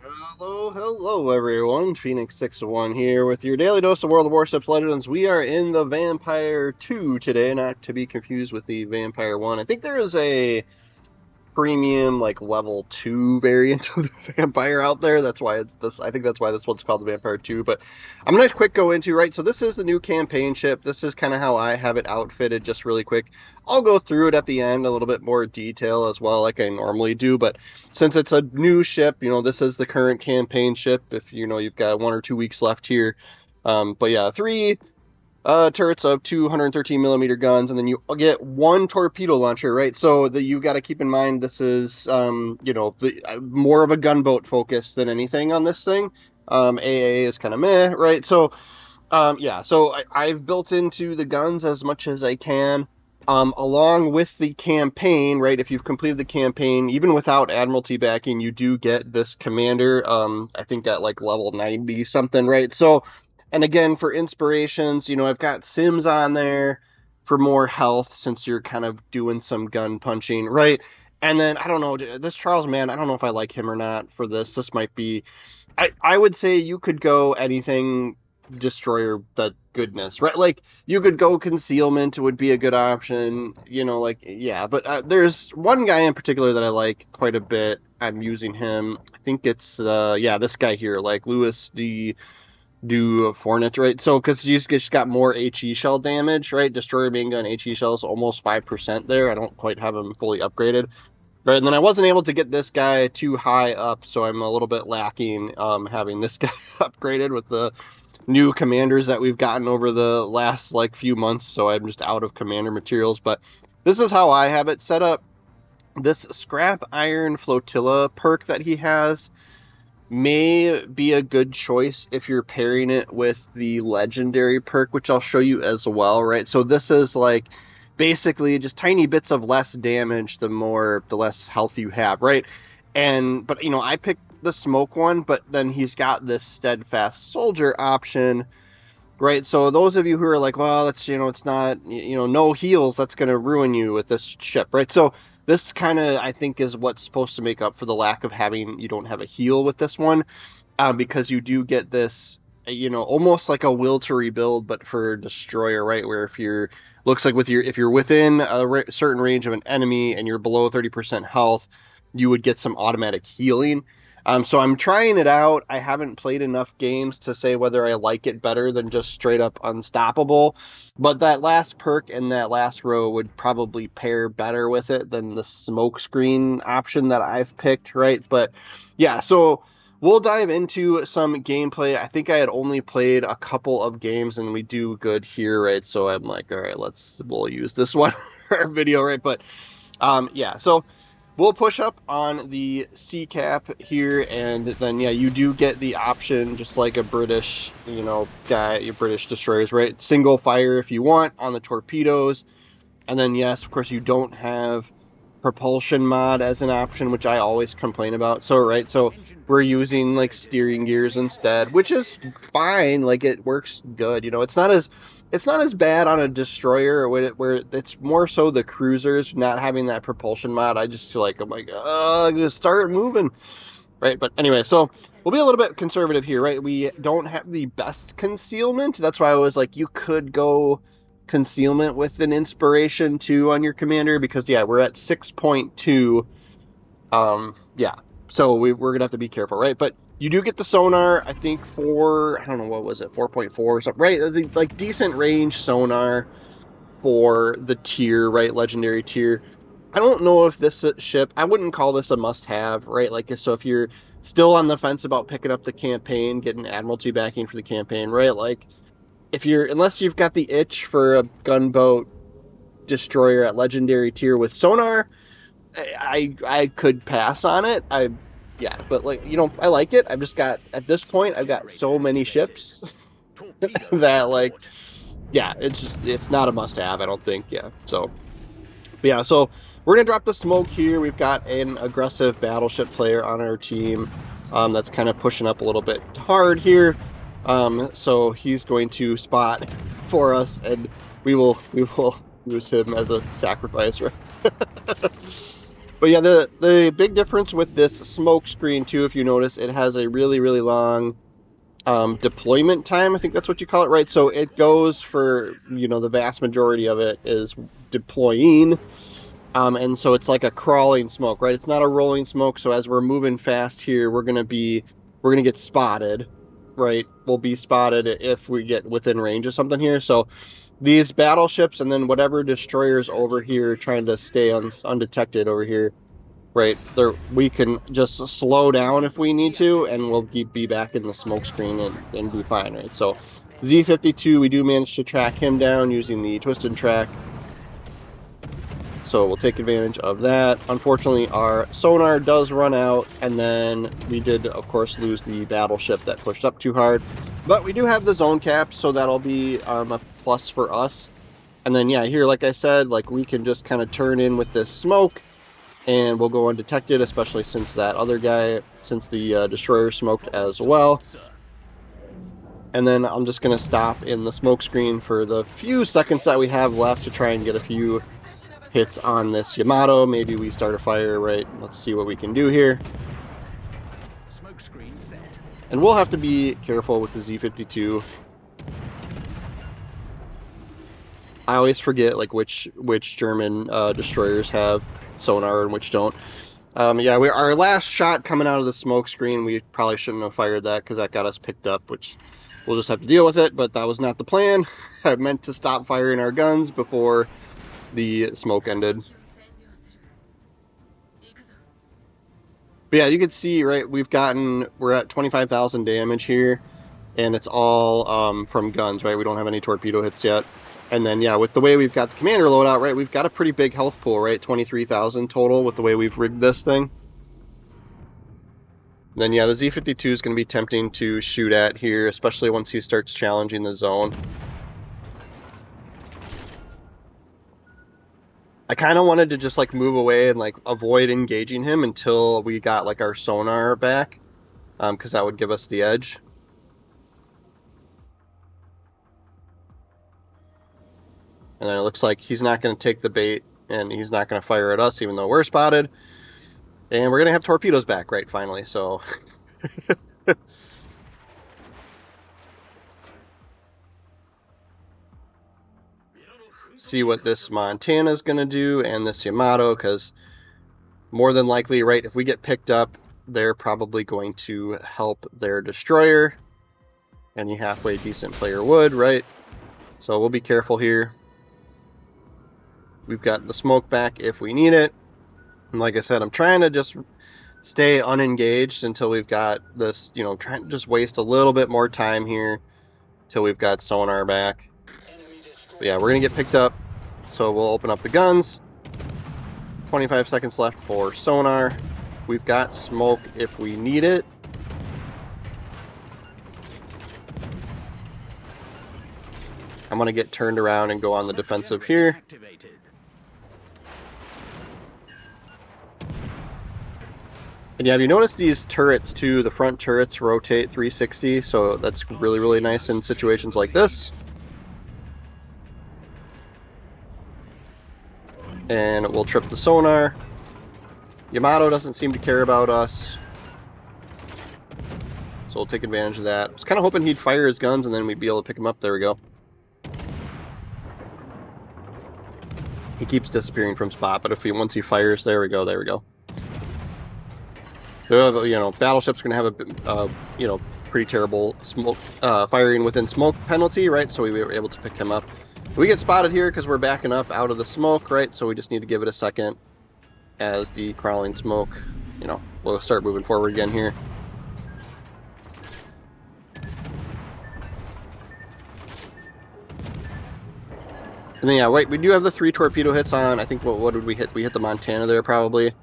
Hello everyone. Phoenix 601 here with your daily dose of World of Warships Legends. We are in the Vampire 2 today, not to be confused with the Vampire 1. I think there is a premium like level 2 variant of the vampire out there. That's why it's this. I think that's why this one's called the Vampire 2. But I'm gonna quick go into, right, so this is the new campaign ship. This is kind of how I have it outfitted, just really quick. I'll go through it at the end, a little bit more detail as well, like I normally do. But since it's a new ship, this is the current campaign ship. If you've got 1 or 2 weeks left here. But yeah, three turrets of 213 millimeter guns, and then you get one torpedo launcher, right? So you got to keep in mind this is, more of a gunboat focus than anything on this thing. AA is kind of meh, right? So, I've built into the guns as much as I can. Along with the campaign, right? If you've completed the campaign, even without Admiralty backing, you do get this commander. I think at like level 90 something, right? So, and again, for inspirations, I've got Sims on there for more health since you're kind of doing some gun punching, right? And then, I don't know, this Charles Mann, I don't know if I like him or not for this. This might be, I would say you could go anything destroyer, that goodness, right? Like, you could go concealment, would be a good option, yeah. But there's one guy in particular that I like quite a bit. I'm using him. I think it's, this guy here, like Louis do Fornet, right? So, because you just got more HE shell damage, right? Destroyer main gun HE shells almost 5% there. I don't quite have him fully upgraded. Right, and then I wasn't able to get this guy too high up, so I'm a little bit lacking having this guy upgraded with the new commanders that we've gotten over the last few months, so I'm just out of commander materials. But this is how I have it set up. This scrap iron flotilla perk that he has may be a good choice if you're pairing it with the legendary perk, which I'll show you as well, right? So this is like basically just tiny bits of less damage the less health you have, right? But I picked the smoke one, but then he's got this steadfast soldier option, right? So those of you who are like, well, it's it's not no heals, that's going to ruin you with this ship, right? So this kind of, I think, is what's supposed to make up for the lack of you don't have a heal with this one, because you do get this, almost like a will to rebuild, but for destroyer, right? Where if you're within a certain range of an enemy and you're below 30% health, you would get some automatic healing. So I'm trying it out. I haven't played enough games to say whether I like it better than just straight up unstoppable. But that last perk and that last row would probably pair better with it than the smoke screen option that I've picked, right? But yeah, so we'll dive into some gameplay. I think I had only played a couple of games and we do good here, right? So I'm like, all right, we'll use this one for our video, right? But so we'll push up on the C cap here, and then, you do get the option, just like a British, guy, your British destroyers, right? Single fire if you want on the torpedoes. And then, yes, of course, you don't have propulsion mod as an option, which I always complain about. So, right, so we're using, steering gears instead, which is fine. It works good. It's not as bad on a destroyer where it's more so the cruisers not having that propulsion mod. I just feel like I'm gonna start moving, right? But anyway, so we'll be a little bit conservative here, right? We don't have the best concealment. That's why I was like, you could go concealment with an inspiration 2 on your commander, because we're at 6.2. So we're gonna have to be careful, right? But you do get the sonar, I think, for, I don't know, what was it, 4.4 or something, right? Decent range sonar for the tier, right? Legendary tier. I don't know if this ship, I wouldn't call this a must-have, right? So if you're still on the fence about picking up the campaign, getting Admiralty backing for the campaign, right? Unless you've got the itch for a gunboat destroyer at legendary tier with sonar, I could pass on it. But I like it. At this point, I've got so many ships that it's not a must-have, I don't think. So we're gonna drop the smoke here. We've got an aggressive battleship player on our team that's kind of pushing up a little bit hard here. So he's going to spot for us, and we will use him as a sacrifice, right? But yeah, the big difference with this smoke screen too, if you notice, it has a really, really long deployment time. I think that's what you call it, right? So it goes for, the vast majority of it is deploying. And so it's like a crawling smoke, right? It's not a rolling smoke. So as we're moving fast here, we're gonna get spotted, right? We'll be spotted if we get within range of something here. So these battleships and then whatever destroyers over here trying to stay undetected over here, right? We can just slow down if we need to, and we'll be back in the smoke screen and be fine, right? So Z-52, we do manage to track him down using the twisted track. So we'll take advantage of that. Unfortunately, our sonar does run out, and then we did, of course, lose the battleship that pushed up too hard. But we do have the zone cap, so that'll be a plus for us. And then, yeah, here, like I said, like we can just kind of turn in with this smoke, and we'll go undetected, especially since the destroyer smoked as well. And then I'm just going to stop in the smoke screen for the few seconds that we have left to try and get a few hits on this Yamato. Maybe we start a fire, right? Let's see what we can do here. Smoke screen set. And we'll have to be careful with the Z-52. I always forget like which German destroyers have sonar and which don't. Yeah, our last shot coming out of the smoke screen, we probably shouldn't have fired that because that got us picked up, which we'll just have to deal with it, but that was not the plan. I meant to stop firing our guns before the smoke ended. But yeah, you can see, right, we're at 25,000 damage here, and it's all from guns, right? We don't have any torpedo hits yet. And then, yeah, with the way we've got the commander loadout, right, we've got a pretty big health pool, right? 23,000 total with the way we've rigged this thing. And then, yeah, the Z-52 is going to be tempting to shoot at here, especially once he starts challenging the zone. I kind of wanted to just like move away and like avoid engaging him until we got like our sonar back, because that would give us the edge. And then it looks like he's not going to take the bait, and he's not going to fire at us even though we're spotted. And we're going to have torpedoes back, right, finally, so... See what this Montana's going to do, and this Yamato, because more than likely, right, if we get picked up, they're probably going to help their destroyer. Any halfway decent player would, right? So we'll be careful here. We've got the smoke back if we need it. And like I said, I'm trying to just stay unengaged until we've got this, trying to just waste a little bit more time here till we've got sonar back. But yeah, we're going to get picked up, so we'll open up the guns. 25 seconds left for sonar. We've got smoke if we need it. I'm going to get turned around and go on the defensive here. And yeah, have you noticed these turrets too? The front turrets rotate 360, so that's really, really nice in situations like this. And we'll trip the sonar. Yamato doesn't seem to care about us, so we'll take advantage of that. I was kind of hoping he'd fire his guns and then we'd be able to pick him up. There we go. He keeps disappearing from spot, but once he fires, there we go, there we go. Battleship's going to have a pretty terrible smoke firing within smoke penalty, right? So we were able to pick him up. We get spotted here because we're backing up out of the smoke, right? So we just need to give it a second as the crawling smoke, we'll start moving forward again here. And then, yeah, wait, we do have the 3 torpedo hits on. I think, what did we hit? We hit the Montana there probably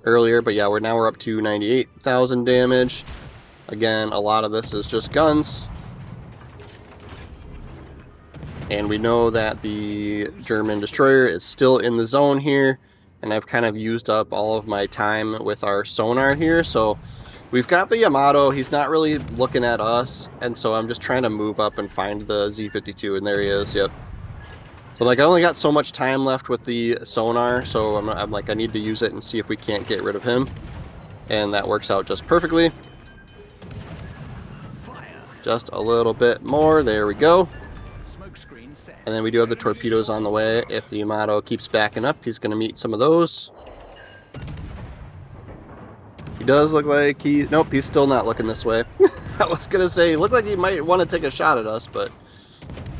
earlier, but yeah, we're up to 98,000 damage. Again, a lot of this is just guns. And we know that the German destroyer is still in the zone here, and I've kind of used up all of my time with our sonar here, so we've got the Yamato. He's not really looking at us, and so I'm just trying to move up and find the Z-52, and there he is, yep. So like I only got so much time left with the sonar, so I'm like I need to use it and see if we can't get rid of him, and that works out just perfectly. Fire. Just a little bit more. There we go. Smoke screen set. And then we do have the torpedoes on the way. If the Yamato keeps backing up, he's going to meet some of those. He does look like he... Nope, he's still not looking this way. I was going to say, looked like he might want to take a shot at us, but...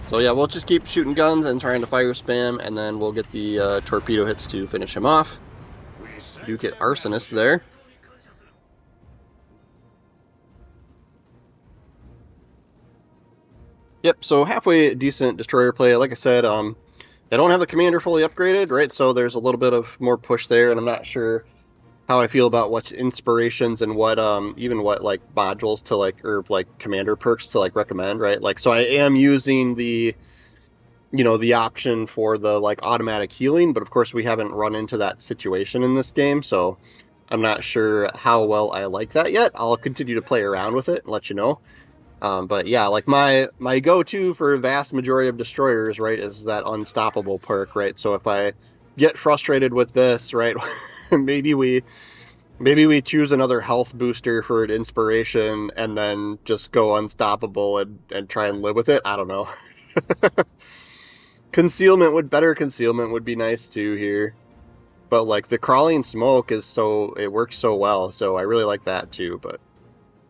So yeah, we'll just keep shooting guns and trying to fire spam, and then we'll get the torpedo hits to finish him off. You get Arsonist there. Yep, so halfway decent destroyer play. Like I said, I don't have the commander fully upgraded, right? So there's a little bit of more push there, and I'm not sure how I feel about what inspirations and what even what like modules to like, or like commander perks to like recommend, right? Like, so I am using the, you know, the option for the like automatic healing, but of course we haven't run into that situation in this game, so I'm not sure how well I like that yet. I'll continue to play around with it and let you know. But yeah, like my go-to for vast majority of destroyers, right, is that unstoppable perk, right? So if I get frustrated with this, right, maybe we choose another health booster for an inspiration and then just go unstoppable and try and live with it. I don't know. Better concealment would be nice too here. But like the crawling smoke it works so well, so I really like that too, but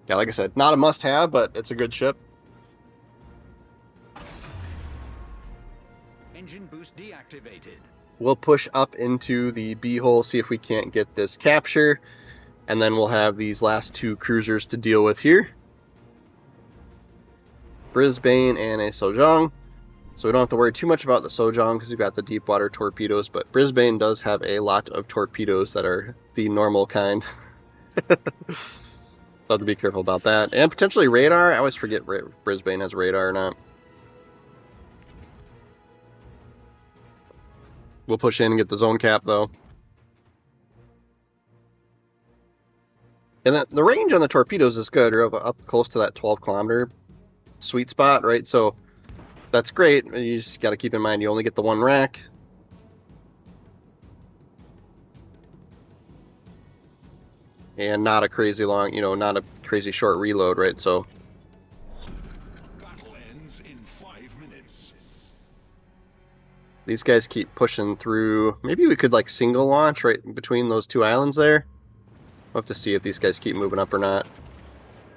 yeah, like I said, not a must-have, but it's a good ship. Engine boost deactivated. We'll push up into the B-hole, see if we can't get this capture, and then we'll have these last two cruisers to deal with here. Brisbane and a Sojong. So we don't have to worry too much about the Sojong because we've got the deep water torpedoes, but Brisbane does have a lot of torpedoes that are the normal kind. So have to be careful about that. And potentially radar. I always forget Brisbane has radar or not. We'll push in and get the zone cap though. And the range on the torpedoes is good. We're up close to that 12-kilometer sweet spot, right? So that's great. You just got to keep in mind you only get the one rack. And not a crazy long, you know, not a crazy short reload, right? So battle ends in 5 minutes. These guys keep pushing through. Maybe we could like single launch right between those two islands there. We'll have to see if these guys keep moving up or not.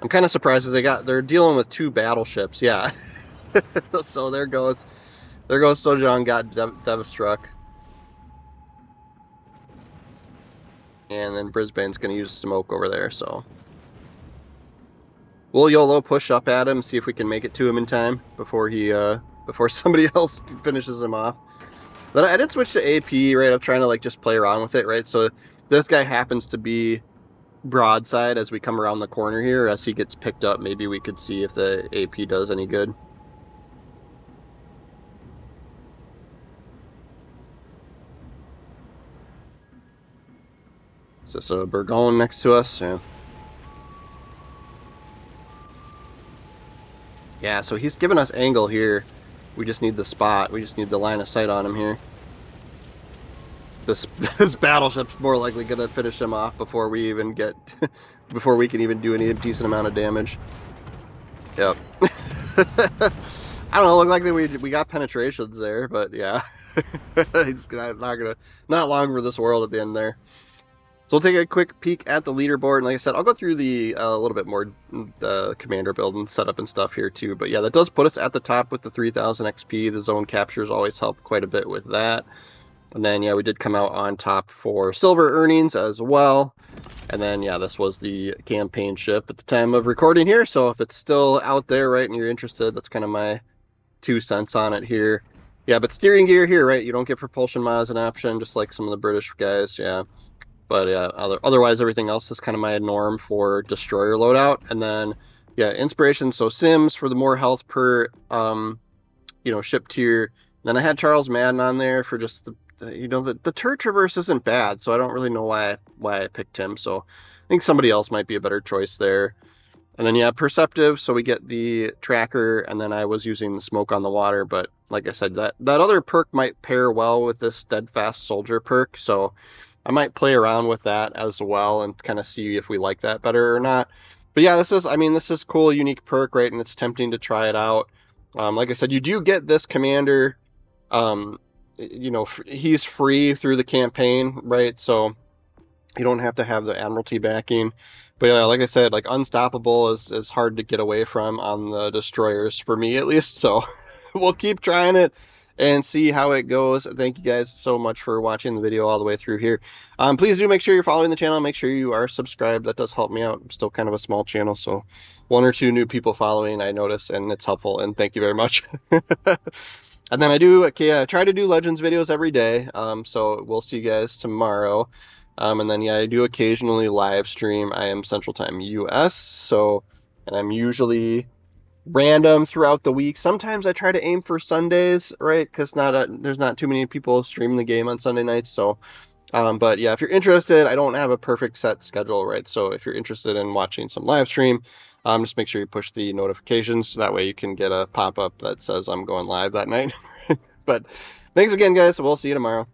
I'm kind of surprised as they're dealing with two battleships. Yeah. So there goes Sojong got Devastruck. And then Brisbane's going to use smoke over there, so we'll YOLO push up at him, see if we can make it to him in time before somebody else finishes him off. Then I did switch to AP, right? I'm trying to like just play around with it, right? So this guy happens to be broadside as we come around the corner here. As he gets picked up, maybe we could see if the AP does any good. Is this a Burgoyne next to us? Yeah. Yeah, so he's giving us angle here. We just need the spot. We just need the line of sight on him here. This battleship's more likely gonna finish him off before we even get before we can even do any decent amount of damage. Yep. I don't know, look like we got penetrations there, but yeah. It's not long for this world at the end there. So we'll take a quick peek at the leaderboard, and like I said, I'll go through the a little bit more the commander build and setup and stuff here too. But yeah, that does put us at the top with the 3,000 XP. The zone captures always help quite a bit with that. And then yeah, we did come out on top for silver earnings as well. And then yeah, this was the campaign ship at the time of recording here. So if it's still out there, right, and you're interested, that's kind of my 2 cents on it here. Yeah, but steering gear here, right? You don't get propulsion mod as an option, just like some of the British guys. Yeah. But yeah, otherwise everything else is kind of my norm for destroyer loadout. And then yeah, inspiration, so Sims for the more health per ship tier. Then I had Charles Madden on there for just the turret traverse isn't bad, so I don't really know why I picked him. So I think somebody else might be a better choice there. And then, yeah, perceptive, so we get the tracker, and then I was using the smoke on the water, but like I said, that other perk might pair well with this steadfast soldier perk, so I might play around with that as well and kind of see if we like that better or not. But yeah, this is cool, unique perk, right? And it's tempting to try it out. Like I said, you do get this commander, um, he's free through the campaign, right? So you don't have to have the Admiralty backing. But yeah, like I said, like Unstoppable is hard to get away from on the destroyers, for me at least. So we'll keep trying it and see how it goes. Thank you guys so much for watching the video all the way through here. Please do make sure you're following the channel. Make sure you are subscribed. That does help me out. I'm still kind of a small channel, so 1 or 2 new people following, I notice, and it's helpful. And thank you very much. And then I try to do Legends videos every day. So we'll see you guys tomorrow. And then, yeah, I do occasionally live stream. I am Central Time US, and I'm usually random throughout the week. Sometimes I try to aim for Sundays, right? Because there's not too many people streaming the game on Sunday nights. So, but yeah, if you're interested, I don't have a perfect set schedule, right? So if you're interested in watching some live stream, just make sure you push the notifications. So that way you can get a pop-up that says I'm going live that night. But thanks again, guys. We'll see you tomorrow.